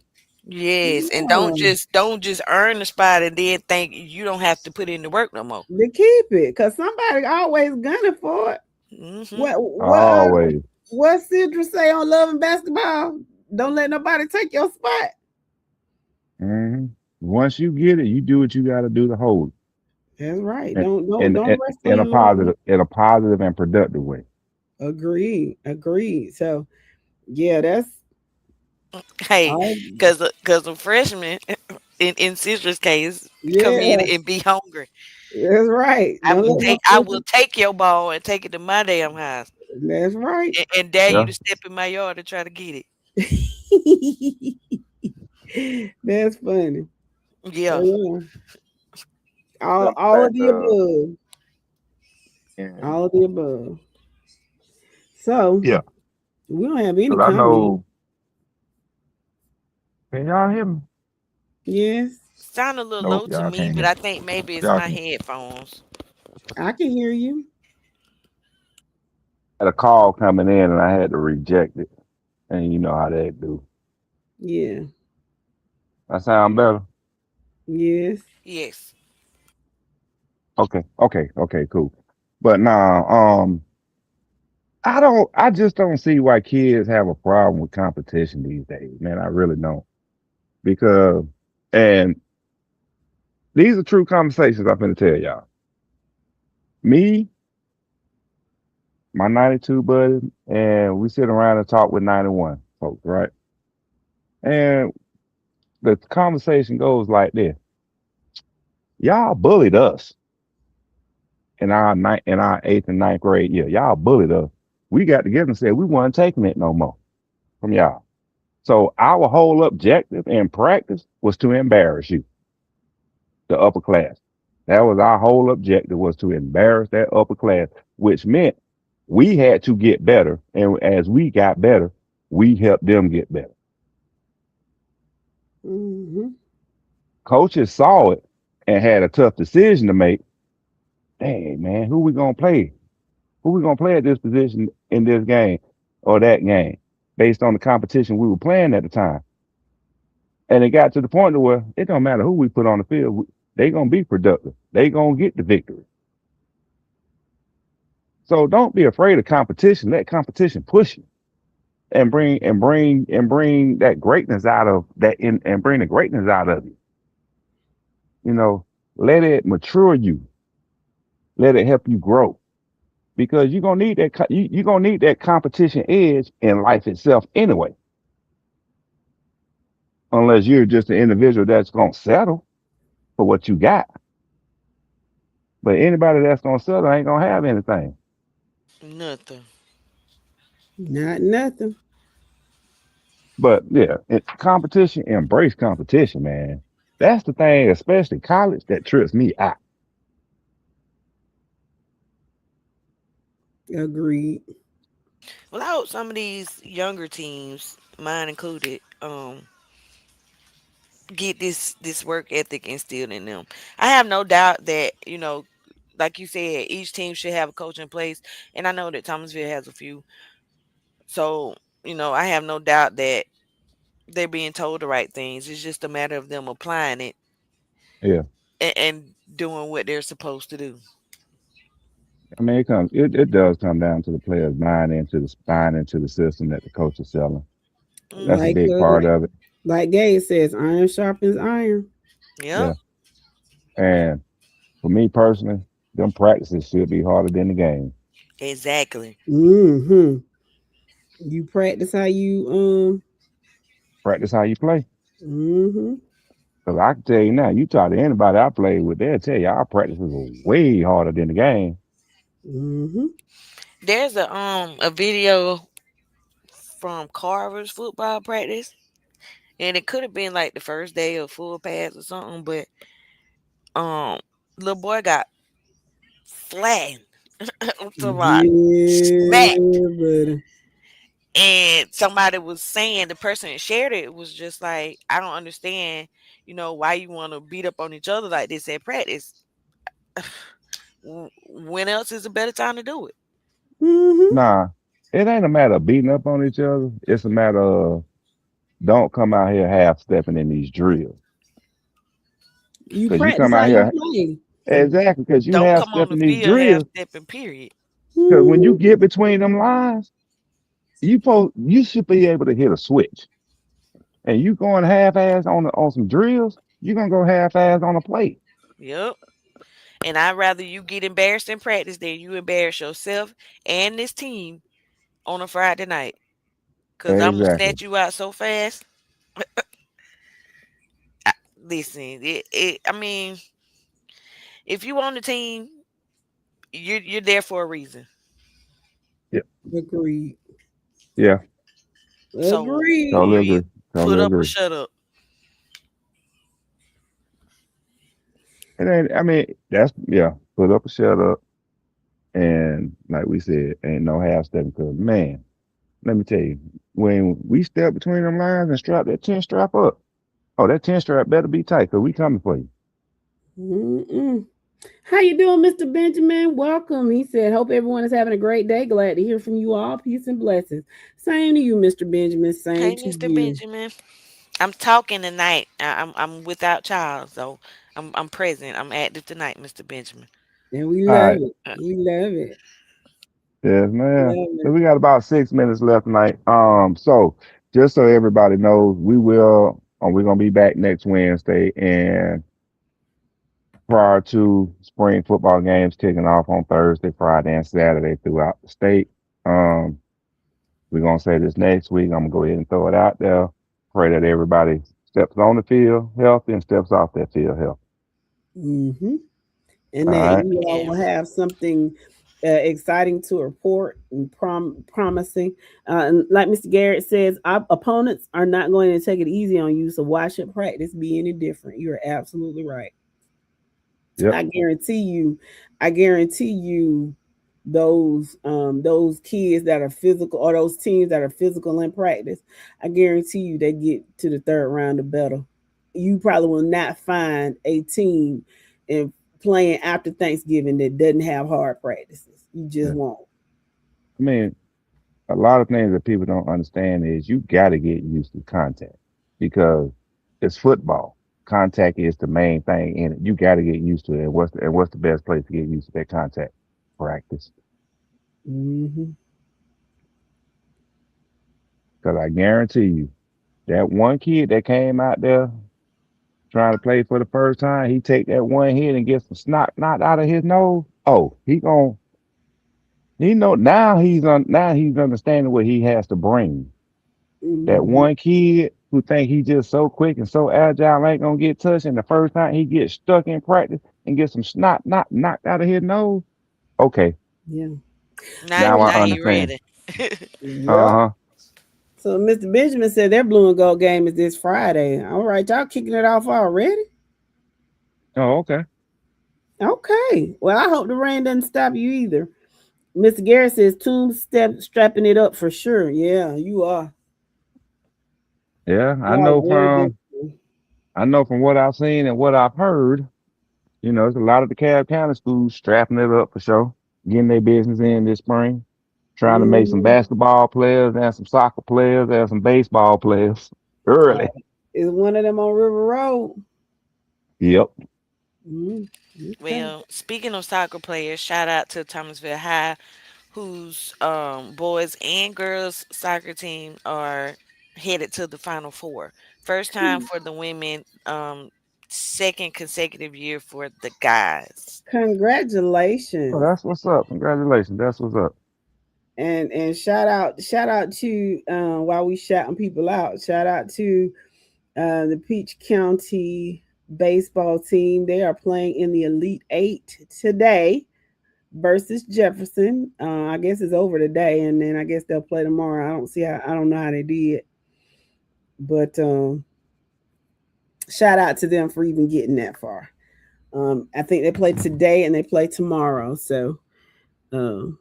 Yes, and Yeah. don't just earn the spot and then think you don't have to put in the work no more. To keep it, cause somebody always gunning for it. Hmm. Always. What Sidra say on Love and Basketball? Don't let nobody take your spot. hmm Once you get it, you do what you got to do to hold That's right. it, Don't rest on in a your laurels. positive and productive way. Agreed. Agreed. So yeah, that's Hey, all. because the freshman in Citra's case come in Yeah, and be hungry. that's right. I Don't will let no take I will sister. take your ball and take it to my damn house That's right. and dare you Yeah. to step in my yard and try to get it. That's funny. So Yeah. yeah, Jump all back of the above. and All of the above. So yeah, we don't have any because I comment. know. Can y'all hear me? Yes, Sound a little Nope, low to y'all me, can't but hear. I think maybe it's Y'all my can. headphones. I can hear you. Had a call coming in and I had to reject it, and you know how that do. Yeah. I sound better. Yes. Yes. Okay, cool. But now, I just don't see why kids have a problem with competition these days, man. I really don't. Because, and these are true conversations I'm going to tell y'all. Me, my 92 buddy, and we sit around and talk with 91 folks, right? And the conversation goes like this: y'all bullied us in our eighth and ninth grade year. Y'all bullied us. We got together and said we weren't taking it no more from y'all. So our whole objective in practice was to embarrass you, the upper class. That was our whole objective, was to embarrass that upper class, which meant we had to get better. And as we got better, we helped them get better. Mm-hmm. Coaches saw it and had a tough decision to make. Dang, man, who we gonna play? Who we gonna play at this position in this game or that game, based on the competition we were playing at the time? And it got to the point where it don't matter who we put on the field, they gonna be productive. They gonna get the victory. So don't be afraid of competition. Let competition push you and bring that greatness out of that and bring the greatness out of you. You know, let it mature you. Let it help you grow, because you're gonna need that. You're gonna need that competition edge in life itself anyway. Unless you're just an individual that's gonna settle for what you got. But anybody that's gonna settle ain't gonna have anything. Nothing. Not nothing. But yeah, competition, embrace competition, man. That's the thing, especially college, that trips me out. Agreed. Well, I hope some of these younger teams, mine included, get this work ethic instilled in them. I have no doubt that, like you said, each team should have a coach in place, and I know that Thomasville has a few. So, I have no doubt that they're being told the right things. It's just a matter of them applying it Yeah. and doing what they're supposed to do. I mean, it does come down to the players buying into the system that the coach is selling. That's a Like big part of it. like Gabe says, iron sharpens iron. Yeah. And for me personally, them practices should be harder than the game. Exactly. Mm-hmm. You practice how you Practice how you play. mm-hmm. Because I can tell you now, you talk to anybody I played with, they'll tell you our practices are way harder than the game. Mm-hmm. There's a video from Carver's football practice, and it could have been like the first day of full pass or something, but little boy got flattened. To like smacked. Yeah, And somebody was saying, the person that shared it was just like, I don't understand, why you want to beat up on each other like this at practice. When else is a better time to do it? mm-hmm. Nah, it ain't a matter of beating up on each other. It's a matter of don't come out here half stepping in these drills. You 'Cause you practice come how out you here play. exactly because you Don't half come on the stepping these field half drills. stepping, period. Because when you get between them lines, you should be able to hit a switch. And you going half ass on some drills, you're gonna go half ass on a plate. Yep. And I'd rather you get embarrassed in practice than you embarrass yourself and this team on a Friday night. Because I'm going to Exactly. snatch you out so fast. Listen, I mean, if you on the team, you're there for a reason. Agreed. Yeah. So Agreed. you Totally either agree. put Totally up or agree. shut up. And then I mean, put up or shut up. And like we said, ain't no half stepping because man, let me tell you, when we step between them lines and strap that 10 strap up, oh, that 10 strap better be tight because we coming for you. Mm-mm. How you doing, Mr. Benjamin? Welcome. He said, hope everyone is having a great day. Glad to hear from you all. Peace and blessings. Same to you, Mr. Benjamin. Same Hey, to Mr. you. Benjamin. I'm talking tonight. I'm without child, so I'm present. I'm active tonight, Mr. Benjamin. And we All love right. it. We love it. Yes, man. Love So it. we got about 6 minutes left tonight. So just so everybody knows, we're gonna be back next Wednesday, and prior to spring football games kicking off on Thursday, Friday, and Saturday throughout the state. Um, we're gonna say this next week. I'm gonna go ahead and throw it out there. Pray that everybody steps on the field healthy and steps off that field healthy. Mm-hmm. And All that right. you all will have something exciting to report and promising. And like Mr. Garrett says, our opponents are not going to take it easy on you. So why should practice be any different? You're absolutely right. Yep. I guarantee you those kids that are physical or those teams that are physical in practice, I guarantee you they get to the third round or better. You probably will not find a team in playing after Thanksgiving that doesn't have hard practices. You just Yeah. won't. I mean, a lot of things that people don't understand is you got to get used to contact because it's football. Contact is the main thing in it. You got to get used to it. And what's the best place to get used to that contact? Practice. Mm-hmm. Because I guarantee you, that one kid that came out there trying to play for the first time, he take that one hit and get some snot knocked out of his nose. Oh, now he's understanding what he has to bring. That Mm-hmm. one kid who think he just so quick and so agile ain't gonna get touched, and the first time he gets stuck in practice and get some snot knocked out of his nose. Okay, Yeah. now Now, I now you understand. ready. Uh Yep. huh. So Mr. Benjamin said their blue and gold game is this Friday. All right, y'all kicking it off already? Oh, okay. Okay. Well, I hope the rain doesn't stop you either. Mr. Garrett says Tombs strapping it up for sure. Yeah, you are. Yeah, You are very definitely. I know from what I've seen and what I've heard. There's a lot of the Cab County schools strapping it up for sure, getting their business in this spring, trying to make some Mhm. basketball players and some soccer players and some baseball players early. Is one of them on River Road? Yep. Mhm. Okay. Well, speaking of soccer players, shout out to Thomasville High, whose boys and girls soccer team are headed to the Final Four. First time for the women, second consecutive year for the guys. Oh, Congratulations. that's what's up. Congratulations. That's what's up. And shout out to while we shouting people out, shout out to the Peach County baseball team. They are playing in the Elite Eight today versus Jefferson. I guess it's over today, and then I guess they'll play tomorrow. I don't know how they did, but shout out to them for even getting that far. I think they play today and they play tomorrow. So um,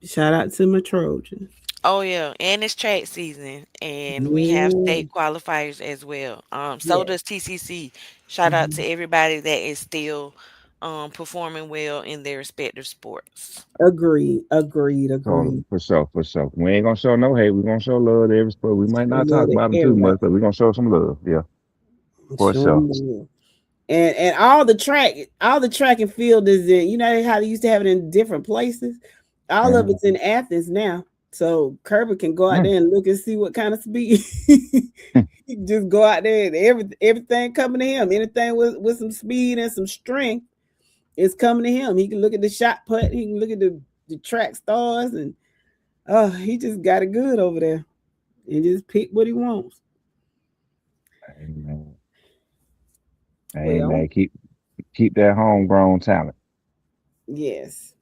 shout out to my Trojans. Oh yeah, and it's track season, and we have Yeah, state qualifiers as well. So yeah. does TCC. Shout out to Mhm. everybody that is still performing well in their respective sports. Agreed, agreed, So agreed. for sure, for sure. We ain't gonna show no hate. We're gonna show love to every sport. We might I not talk love it, about them too everybody. much, but we're gonna show some love. Yeah, for Show sure. 'em love. And all the track and field is in. You know how they used to have it in different places. All of Mhm. it's in Athens now. So Kirby can go out Mm. there and look and see what kind of speed. He can just go out there and everything coming to him. Anything with some speed and some strength is coming to him. He can look at the shot put. He can look at the track stars, and oh, he just got it good over there and just pick what he wants. Amen. Well, Amen. Keep that homegrown talent. yes.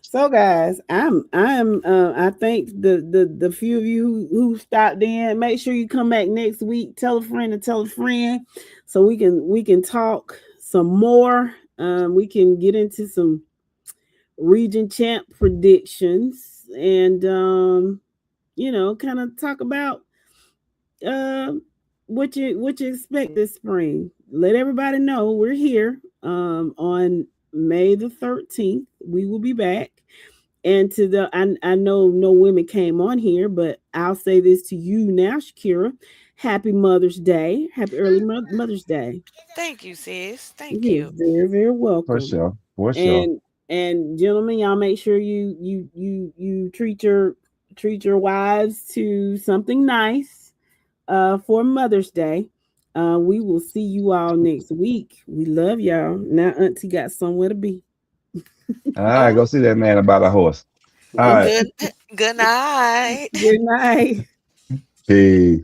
So guys, I thank the few of you who stopped in. Make sure you come back next week. Tell a friend and tell a friend so we can talk some more. We can get into some region champ predictions and kind of talk about uh what you expect this spring. Let everybody know we're here on May the 13th. We will be back. And to I know no women came on here, but I'll say this to you now, Shakira. Happy Mother's Day. Happy early Mother's Day. Thank you, sis. Thank Yes, you. very, very For welcome. sure. For sure. And gentlemen, y'all make sure you treat your wives to something nice for Mother's Day. We will see you all next week. We love y'all. Now Auntie got somewhere to be. All right, go see that man about a horse. All right. Good night. Good night. Peace.